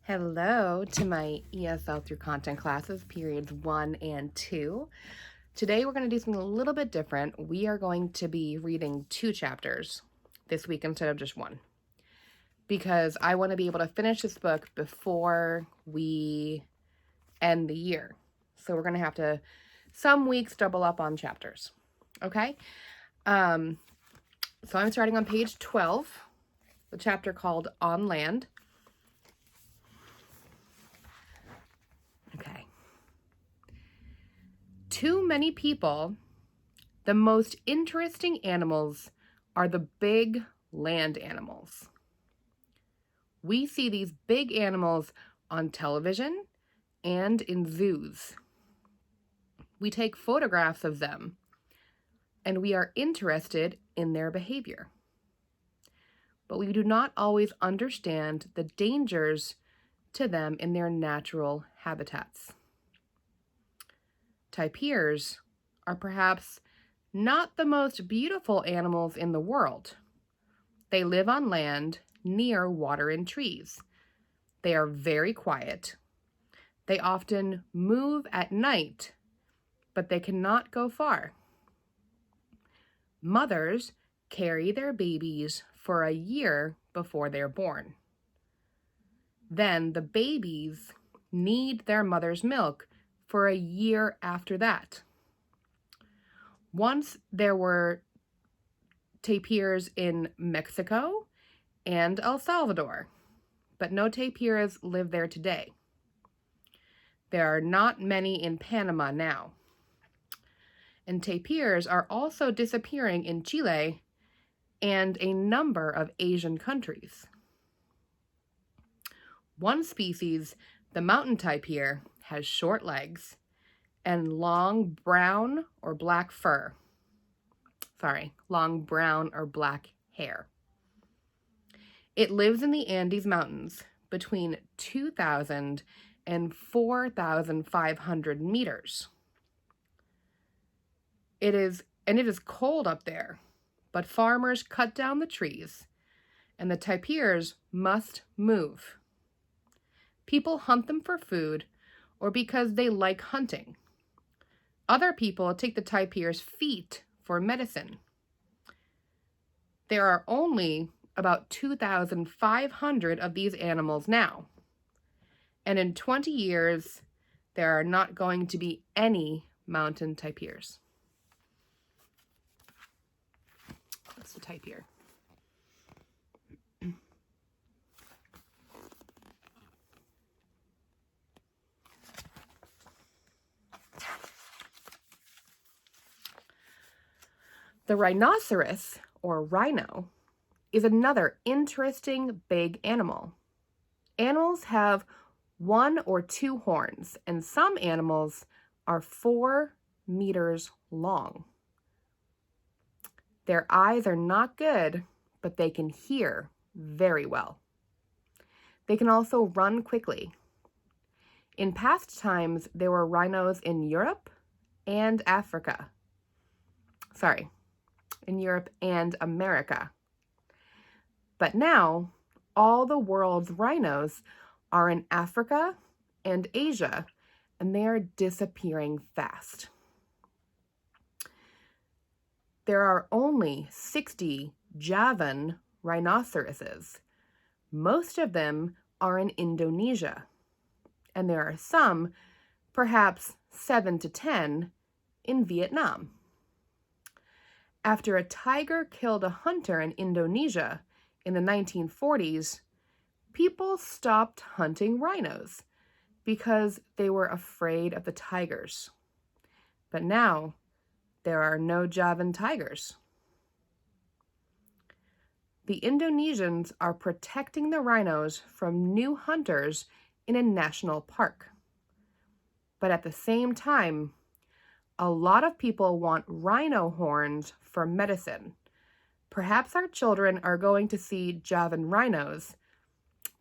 Hello to my ESL through content classes, periods 1 and 2. Today we're going to do something a little bit different. We are going to be reading 2 chapters this week instead of just 1, because I want to be able to finish this book before we end the year. So we're going to have to, some weeks, double up on chapters. Okay? So I'm starting on page 12, the chapter called On Land. Okay. To many people, the most interesting animals are the big land animals. We see these big animals on television and in zoos. We take photographs of them, and we are interested in their behavior. But we do not always understand the dangers to them in their natural habitats. Tapirs are perhaps not the most beautiful animals in the world. They live on land near water and trees. They are very quiet. They often move at night, but they cannot go far. Mothers carry their babies for a year before they're born. Then the babies need their mother's milk for a year after that. Once there were tapirs in Mexico and El Salvador, but no tapirs live there today. There are not many in Panama now. And tapirs are also disappearing in Chile and a number of Asian countries. One species, the mountain tapir, has short legs and long brown or black hair. It lives in the Andes Mountains between 2,000 and 4,500 meters. It is cold up there, but farmers cut down the trees, and the tapirs must move. People hunt them for food or because they like hunting. Other people take the tapir's feet for medicine. There are only about 2,500 of these animals now. And in 20 years, there are not going to be any mountain tapirs. That's the tapir. The rhinoceros, or rhino, is another interesting big animal. Animals have 1 or 2 horns, and some animals are 4 meters long. Their eyes are not good, but they can hear very well. They can also run quickly. In past times, there were rhinos in Europe and America. But now, all the world's rhinos are in Africa and Asia, and they are disappearing fast. There are only 60 Javan rhinoceroses. Most of them are in Indonesia, and there are some, perhaps 7 to 10, in Vietnam. After a tiger killed a hunter in Indonesia in the 1940s, people stopped hunting rhinos because they were afraid of the tigers. But now, there are no Javan tigers. The Indonesians are protecting the rhinos from new hunters in a national park. But at the same time, a lot of people want rhino horns for medicine. Perhaps our children are going to see Javan rhinos,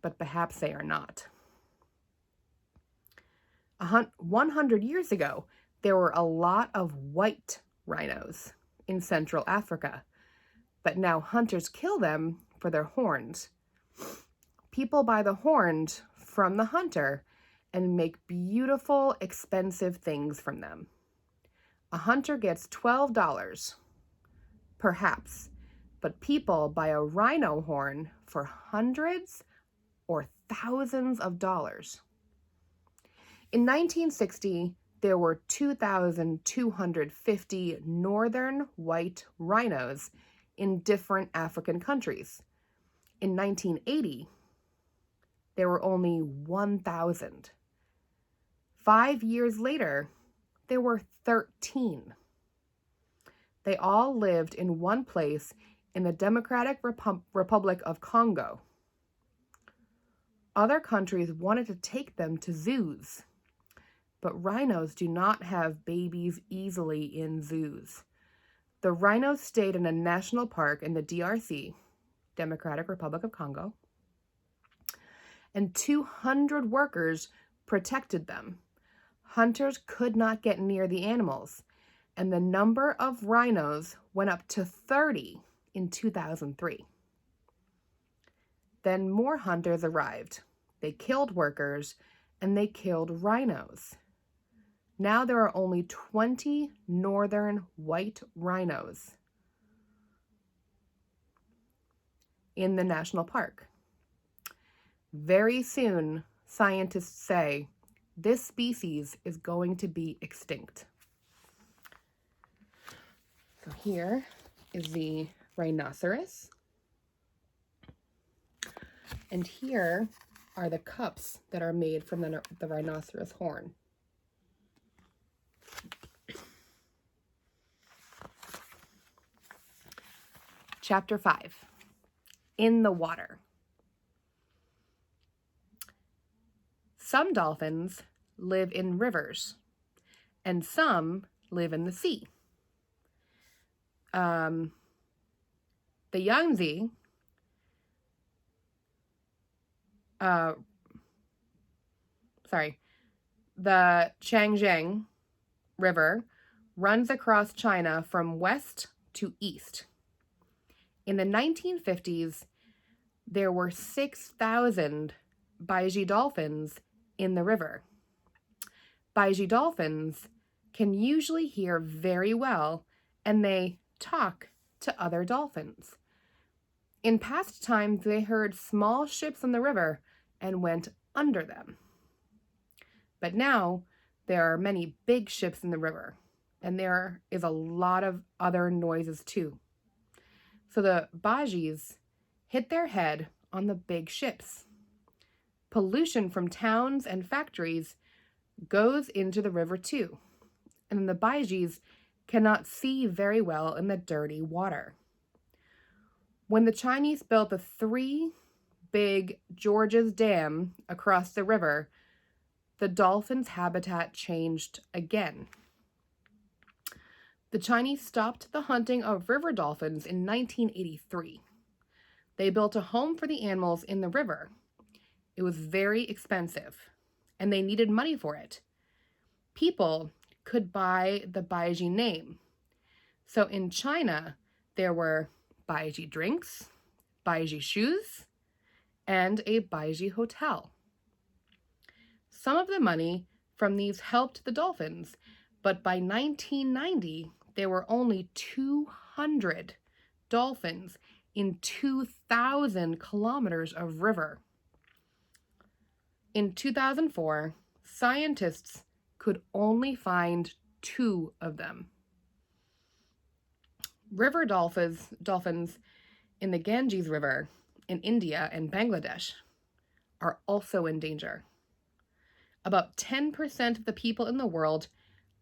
but perhaps they are not. 100 years ago, there were a lot of white rhinos in Central Africa, but now hunters kill them for their horns. People buy the horns from the hunter and make beautiful, expensive things from them. A hunter gets $12, perhaps, but people buy a rhino horn for hundreds or thousands of dollars. In 1960, there were 2,250 northern white rhinos in different African countries. In 1980, there were only 1,000. 5 years later, there were 13. They all lived in one place in the Democratic Republic of Congo. Other countries wanted to take them to zoos, but rhinos do not have babies easily in zoos. The rhinos stayed in a national park in the DRC, Democratic Republic of Congo, and 200 workers protected them. Hunters could not get near the animals, and the number of rhinos went up to 30 in 2003. Then more hunters arrived. They killed workers, and they killed rhinos. Now there are only 20 northern white rhinos in the national park. Very soon, scientists say, this species is going to be extinct. So here is the rhinoceros. And here are the cups that are made from the rhinoceros horn. Chapter 5, In the Water. Some dolphins live in rivers, and some live in the sea. The Yangtze, the Changjiang River runs across China from west to east. In the 1950s, there were 6,000 Baiji dolphins in the river. Baiji dolphins can usually hear very well, and they talk to other dolphins. In past times, they heard small ships in the river and went under them. But now, there are many big ships in the river, and there is a lot of other noises too. So the Baijis hit their head on the big ships. Pollution from towns and factories goes into the river too, and the Baijis cannot see very well in the dirty water. When the Chinese built the 3 big Georges Dam across the river, the dolphins' habitat changed again. The Chinese stopped the hunting of river dolphins in 1983. They built a home for the animals in the river. It was very expensive, and they needed money for it. People could buy the Baiji name. So in China, there were Baiji drinks, Baiji shoes, and a Baiji hotel. Some of the money from these helped the dolphins, but by 1990, there were only 200 dolphins in 2,000 kilometers of river. In 2004, scientists could only find 2 of them. River dolphins in the Ganges River in India and Bangladesh are also in danger. About 10% of the people in the world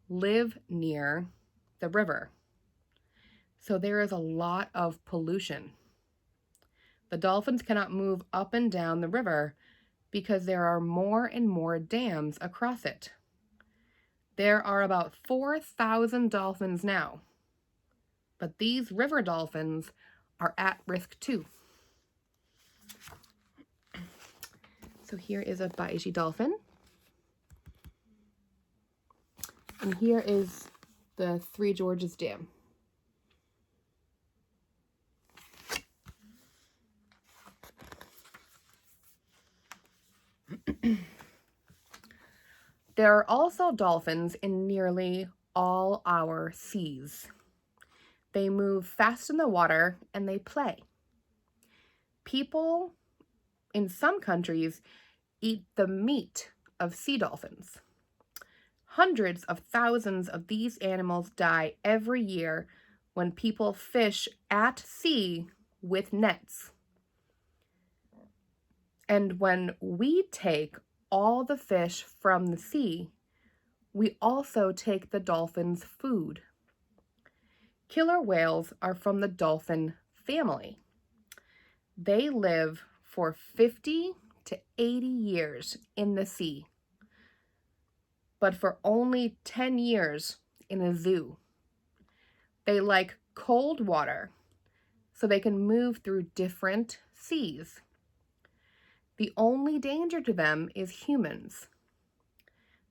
live near the river. So there is a lot of pollution. The dolphins cannot move up and down the river because there are more and more dams across it. There are about 4,000 dolphins now, but these river dolphins are at risk too. So here is a Baiji dolphin. And here is the 3 Georges Dam. There are also dolphins in nearly all our seas. They move fast in the water and they play. People in some countries eat the meat of sea dolphins. Hundreds of thousands of these animals die every year when people fish at sea with nets. And when we take all the fish from the sea, we also take the dolphin's food. Killer whales are from the dolphin family. They live for 50 to 80 years in the sea, but for only 10 years in a zoo. They like cold water, so they can move through different seas. The only danger to them is humans.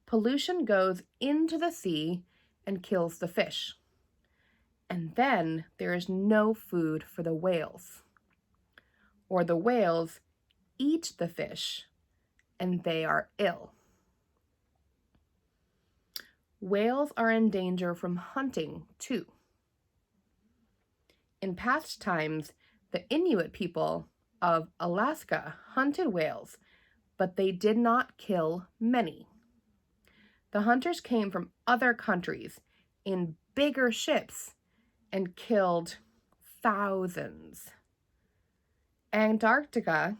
Pollution goes into the sea and kills the fish. And then there is no food for the whales. Or the whales eat the fish and they are ill. Whales are in danger from hunting too. In past times, the Inuit people of Alaska hunted whales, but they did not kill many. The hunters came from other countries in bigger ships and killed thousands. Antarctica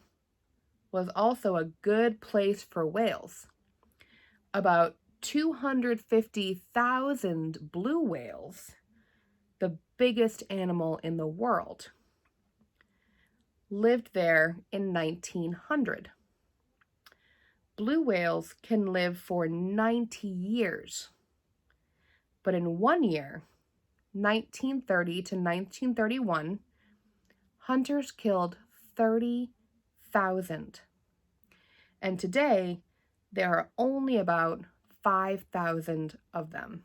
was also a good place for whales. About 250,000 blue whales, the biggest animal in the world, lived there in 1900. Blue whales can live for 90 years. But in 1 year, 1930 to 1931, hunters killed 30,000. And today, there are only about 5,000 of them.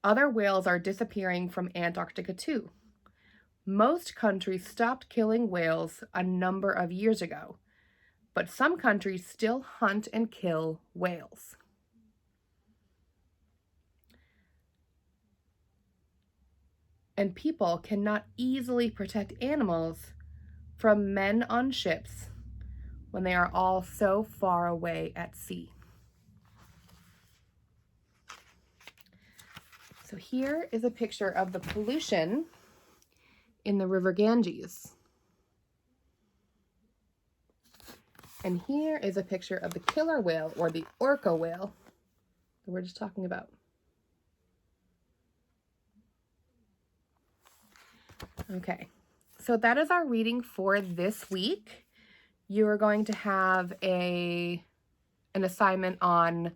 Other whales are disappearing from Antarctica too. Most countries stopped killing whales a number of years ago, but some countries still hunt and kill whales. And people cannot easily protect animals from men on ships when they are all so far away at sea. So here is a picture of the pollution in the River Ganges. And here is a picture of the killer whale, or the orca whale, that we're just talking about. Okay, so that is our reading for this week. You are going to have an assignment on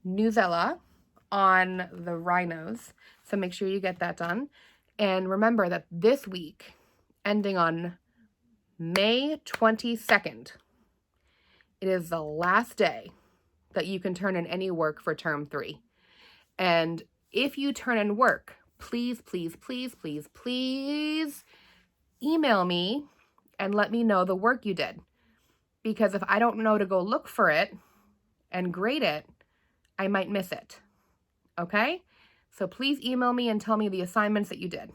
Nuzella, on the rhinos, so make sure you get that done. And remember that this week, ending on May 22nd, it is the last day that you can turn in any work for term 3. And if you turn in work, please, please, please, please, please email me and let me know the work you did. Because if I don't know to go look for it and grade it, I might miss it. Okay? So please email me and tell me the assignments that you did.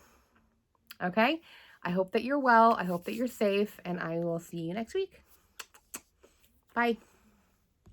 Okay? I hope that you're well. I hope that you're safe. And I will see you next week. Bye.